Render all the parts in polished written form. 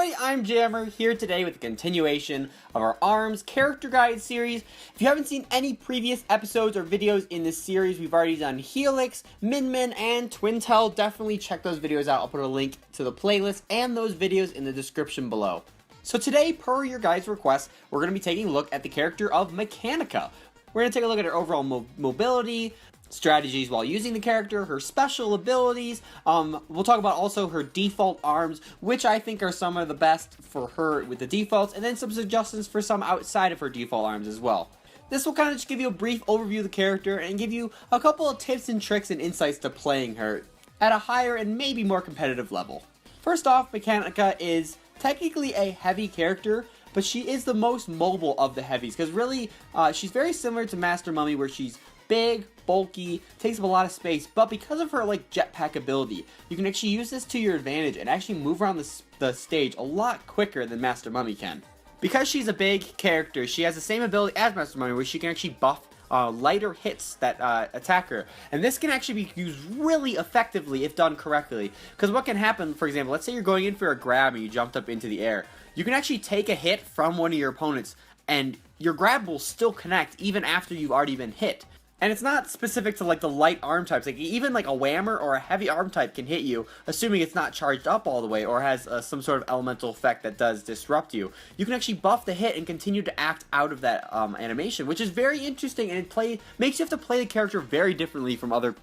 everybody, I'm Jammer, here today with a continuation of our ARMS character guide series. If you haven't seen any previous episodes or videos in this series, we've already done Helix, Min Min, and Twintelle. Definitely check those videos out. I'll put a link to the playlist and those videos in the description below. So today, per your guys' request, we're going to be taking a look at the character of Mechanica. We're going to take a look at her overall mobility, strategies while using the character, her special abilities. We'll talk about also her default arms, which I think are some of the best for her with the defaults, and then some suggestions for some outside of her default arms as well. This will kind of just give you a brief overview of the character and give you a couple of tips and tricks and insights to playing her at a higher and maybe more competitive level. First off, Mechanica is technically a heavy character, but she is the most mobile of the heavies, because really, she's very similar to Master Mummy, where she's big, bulky, takes up a lot of space, but because of her jetpack ability, you can actually use this to your advantage and actually move around the stage a lot quicker than Master Mummy can. Because she's a big character, she has the same ability as Master Mummy, where she can actually buff lighter hits that attack her, and this can actually be used really effectively if done correctly. Because what can happen, for example, let's say you're going in for a grab and you jumped up into the air, you can actually take a hit from one of your opponents and your grab will still connect even after you've already been hit. And it's not specific to the light arm types, even a Whammer or a heavy arm type can hit you, assuming it's not charged up all the way or has some sort of elemental effect that does disrupt you. You can actually buff the hit and continue to act out of that animation, which is very interesting, and it makes you have to play the character very differently from other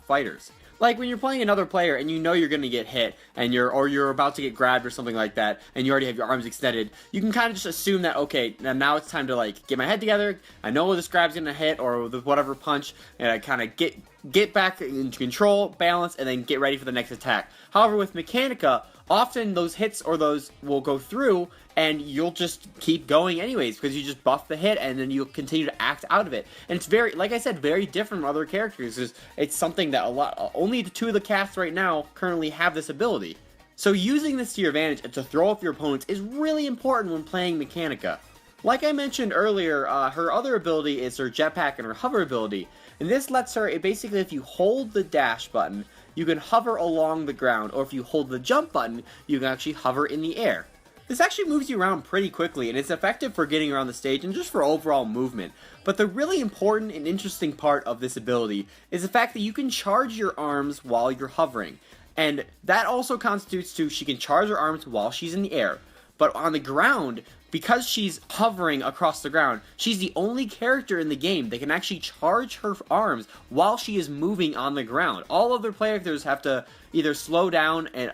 fighters. Like when you're playing another player and you know you're going to get hit and you're about to get grabbed or something like that, and you already have your arms extended, you can kind of just assume that, okay, now it's time to get my head together. I know this grab's going to hit or whatever punch, and I kind of get back into control, balance, and then get ready for the next attack. However, with Mechanica, often those hits or those will go through and you'll just keep going anyways because you just buff the hit and then you'll continue to act out of it. And it's very, like I said, very different from other characters. It's something that only two of the casts right now currently have this ability. So using this to your advantage and to throw off your opponents is really important when playing Mechanica. Like I mentioned earlier, her other ability is her jetpack and her hover ability. And this lets her, basically if you hold the dash button, you can hover along the ground, or if you hold the jump button, you can actually hover in the air. This actually moves you around pretty quickly, and it's effective for getting around the stage and just for overall movement. But the really important and interesting part of this ability is the fact that you can charge your arms while you're hovering. And that also constitutes to she can charge her arms while she's in the air. But on the ground, because she's hovering across the ground, she's the only character in the game that can actually charge her arms while she is moving on the ground. All other characters have to either slow down and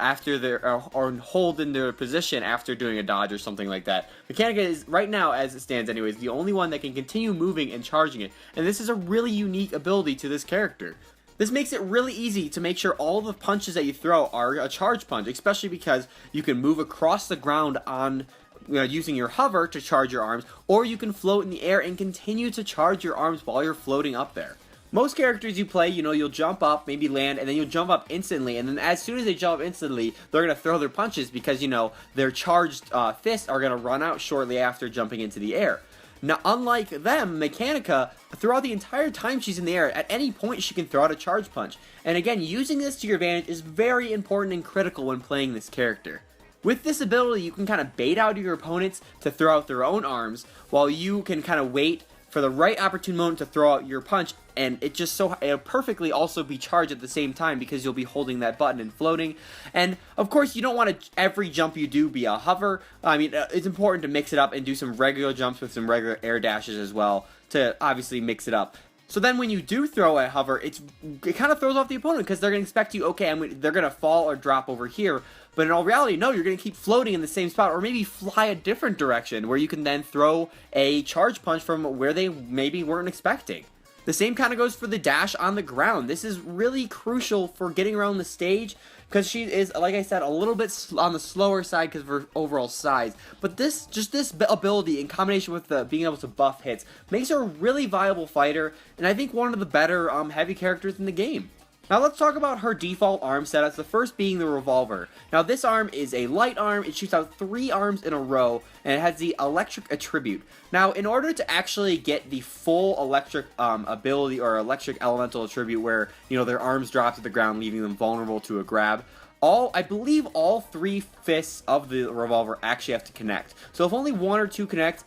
or hold in their position after doing a dodge or something like that. Mechanica is, right now as it stands anyways, the only one that can continue moving and charging it. And this is a really unique ability to this character. This makes it really easy to make sure all the punches that you throw are a charge punch, especially because you can move across the ground on using your hover to charge your arms, or you can float in the air and continue to charge your arms while you're floating up there. Most characters you play, you'll jump up, maybe land, and then you'll jump up instantly, and then as soon as they jump up instantly, they're going to throw their punches because, their charged fists are going to run out shortly after jumping into the air. Now, unlike them, Mechanica, throughout the entire time she's in the air, at any point she can throw out a charge punch. And again, using this to your advantage is very important and critical when playing this character. With this ability, you can kind of bait out your opponents to throw out their own arms, while you can kind of wait for the right opportune moment to throw out your punch, and it'll perfectly also be charged at the same time because you'll be holding that button and floating. And of course, you don't want every jump you do be a hover. I mean, it's important to mix it up and do some regular jumps with some regular air dashes as well to obviously mix it up. So then when you do throw a hover, it kind of throws off the opponent because they're going to expect you, okay, they're going to fall or drop over here. But in all reality, no, you're going to keep floating in the same spot or maybe fly a different direction where you can then throw a charge punch from where they maybe weren't expecting. The same kind of goes for the dash on the ground. This is really crucial for getting around the stage because she is, like I said, a little bit on the slower side because of her overall size. But this ability in combination with being able to buff hits makes her a really viable fighter, and I think one of the better heavy characters in the game. Now let's talk about her default arm setups, the first being the Revolver. Now this arm is a light arm, it shoots out 3 arms in a row, and it has the electric attribute. Now in order to actually get the full electric ability or electric elemental attribute where, their arms drop to the ground leaving them vulnerable to a grab, I believe all 3 fists of the revolver actually have to connect. So if only 1 or 2 connect,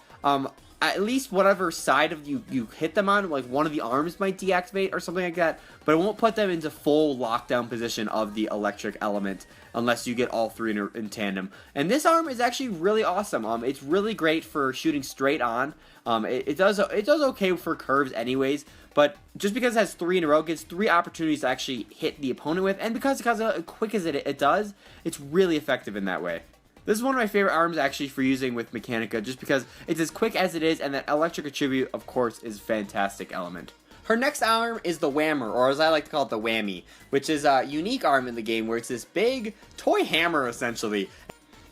at least whatever side of you hit them on, like one of the arms might deactivate or something like that, but it won't put them into full lockdown position of the electric element unless you get all 3 in tandem. And this arm is actually really awesome. It's really great for shooting straight on. It does okay for curves anyways, but just because it has 3 in a row, it gives 3 opportunities to actually hit the opponent with, and because how quick as it does, it's really effective in that way. This is one of my favorite arms actually for using with Mechanica, just because it's as quick as it is, and that electric attribute, of course, is a fantastic element. Her next arm is the Whammer, or as I like to call it, the Whammy, which is a unique arm in the game where it's this big toy hammer, essentially.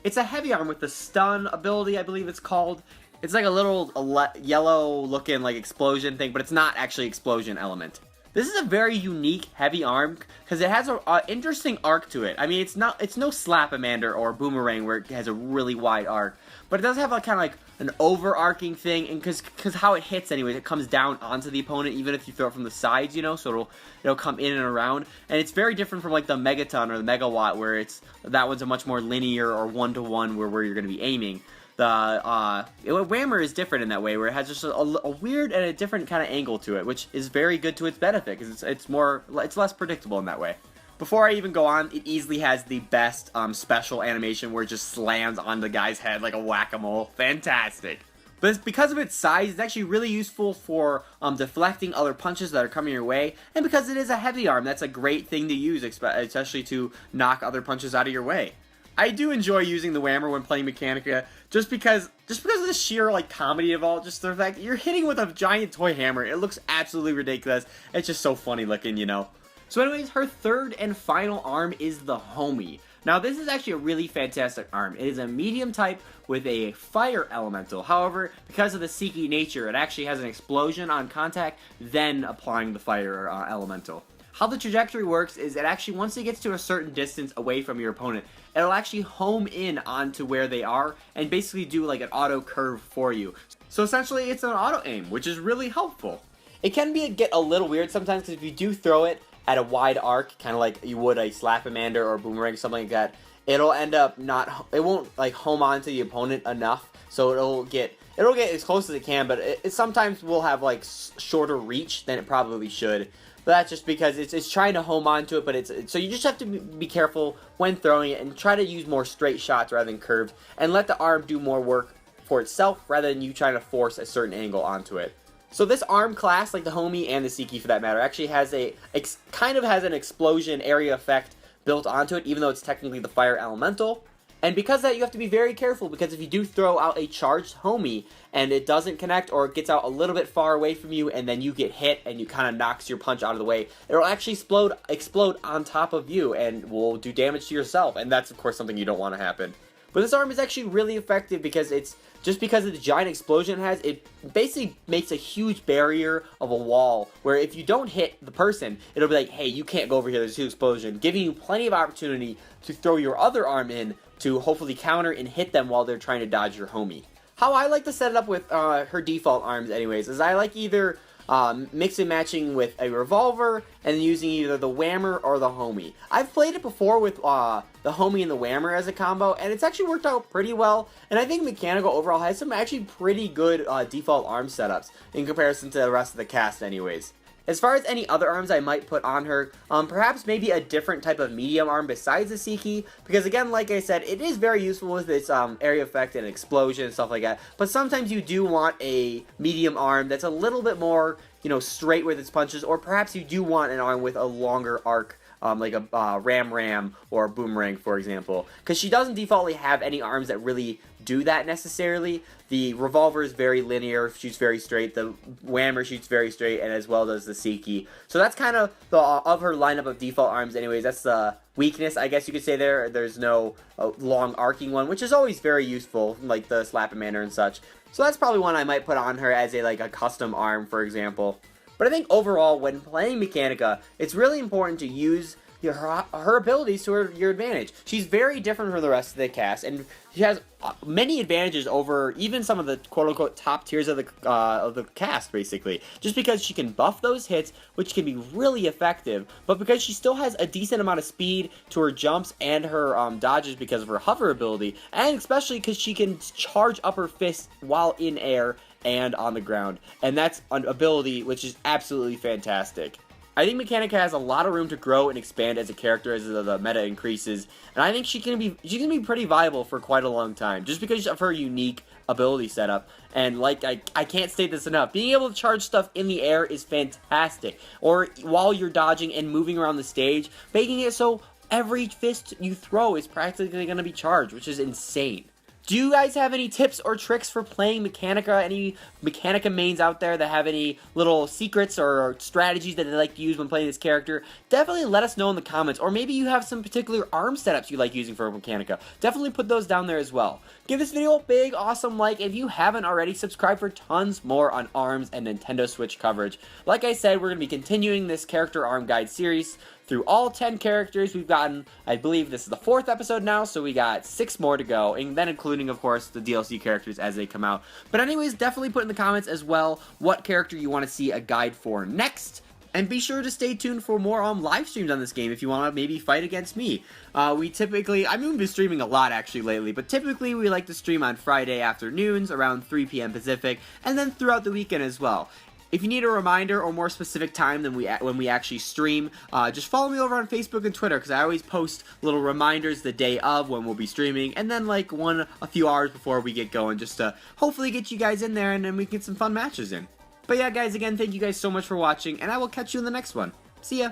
It's a heavy arm with the stun ability, I believe it's called. It's like a little yellow-looking like explosion thing, but it's not actually explosion element. This is a very unique heavy arm because it has an interesting arc to it. I mean, it's no Slap-a-Mander or Boomerang where it has a really wide arc, but it does have a kind of like an overarching thing, and because how it hits anyways, it comes down onto the opponent even if you throw it from the sides, you know, so it'll come in and around, and it's very different from like the Megaton or the Megawatt where that one's a much more linear or one-to-one where you're going to be aiming. The Whammer is different in that way, where it has just a weird and a different kind of angle to it, which is very good to its benefit, because it's less predictable in that way. Before I even go on, it easily has the best special animation where it just slams on the guy's head like a whack-a-mole. Fantastic! But because of its size, it's actually really useful for deflecting other punches that are coming your way, and because it is a heavy arm, that's a great thing to use, especially to knock other punches out of your way. I do enjoy using the Whammer when playing Mechanica, just because of the sheer like comedy of all, just the fact that you're hitting with a giant toy hammer. It looks absolutely ridiculous. It's just so funny looking, you know. So anyways, her third and final arm is the Homie. Now this is actually a really fantastic arm. It is a medium type with a fire elemental. However, because of the seeky nature, it actually has an explosion on contact, then applying the fire elemental. How the trajectory works is it actually, once it gets to a certain distance away from your opponent, it'll actually home in onto where they are and basically do like an auto curve for you. So essentially it's an auto aim, which is really helpful. It can get a little weird sometimes, because if you do throw it at a wide arc, kind of like you would a Slap-a-Mander or a Boomerang, something like that, it'll end up it won't like home onto the opponent enough, so it'll get as close as it can, but it sometimes will have like shorter reach than it probably should. But that's just because it's trying to home onto it, but so you just have to be careful when throwing it and try to use more straight shots rather than curved, and let the arm do more work for itself rather than you trying to force a certain angle onto it. So this arm class, like the Homie and the Seeky for that matter, actually has kind of has an explosion area effect built onto it, even though it's technically the fire elemental. And because of that, you have to be very careful, because if you do throw out a charged Homie and it doesn't connect, or it gets out a little bit far away from you and then you get hit and you kind of knocks your punch out of the way, it'll actually explode on top of you and will do damage to yourself, and that's of course something you don't want to happen. But this arm is actually really effective because because of the giant explosion it has, it basically makes a huge barrier of a wall where if you don't hit the person, it'll be like, hey, you can't go over here, there's a huge explosion, giving you plenty of opportunity to throw your other arm in to hopefully counter and hit them while they're trying to dodge your Homie. How I like to set it up with her default arms anyways is I like either mix and matching with a Revolver and using either the Whammer or the Homie. I've played it before with the Homie and the Whammer as a combo, and it's actually worked out pretty well, and I think Mechanica overall has some actually pretty good default arm setups in comparison to the rest of the cast anyways. As far as any other arms I might put on her, perhaps maybe a different type of medium arm besides the Seeky, because again, like I said, it is very useful with its area effect and explosion and stuff like that, but sometimes you do want a medium arm that's a little bit more, you know, straight with its punches, or perhaps you do want an arm with a longer arc, like a Ram or a Boomerang, for example, because she doesn't defaultly have any arms that really do that necessarily. The Revolver is very linear, shoots very straight, the Whammer shoots very straight, and as well does the Seeky. So that's kind of of her lineup of default arms anyways. That's the weakness, I guess you could say there. There's no long arcing one, which is always very useful, like the Slap-a-Mander and such. So that's probably one I might put on her as a custom arm, for example. But I think overall, when playing Mechanica, it's really important to use her abilities to your advantage. She's very different from the rest of the cast, and she has many advantages over even some of the quote-unquote top tiers of the cast, basically. Just because she can buff those hits, which can be really effective, but because she still has a decent amount of speed to her jumps and her dodges because of her hover ability, and especially because she can charge up her fists while in air and on the ground, and that's an ability which is absolutely fantastic. I think Mechanica has a lot of room to grow and expand as a character as the meta increases, and I think she can be pretty viable for quite a long time, just because of her unique ability setup. And like I can't state this enough, being able to charge stuff in the air is fantastic, or while you're dodging and moving around the stage, making it so every fist you throw is practically going to be charged, which is insane. Do you guys have any tips or tricks for playing Mechanica? Any Mechanica mains out there that have any little secrets or strategies that they like to use when playing this character? Definitely let us know in the comments. Or maybe you have some particular arm setups you like using for Mechanica. Definitely put those down there as well. Give this video a big, awesome like. If you haven't already, subscribe for tons more on ARMS and Nintendo Switch coverage. Like I said, we're going to be continuing this character ARM guide series through all 10 characters. We've gotten, I believe this is the 4th episode now, so we got 6 more to go, and then including, of course, the DLC characters as they come out. But anyways, definitely put in the comments as well what character you want to see a guide for next. And be sure to stay tuned for more live streams on this game if you want to maybe fight against me. We've been streaming a lot actually lately, but typically we like to stream on Friday afternoons around 3 p.m. Pacific, and then throughout the weekend as well. If you need a reminder or more specific time than when we actually stream, just follow me over on Facebook and Twitter, because I always post little reminders the day of when we'll be streaming, and then like a few hours before we get going, just to hopefully get you guys in there and then we can get some fun matches in. But yeah, guys, again, thank you guys so much for watching, and I will catch you in the next one. See ya!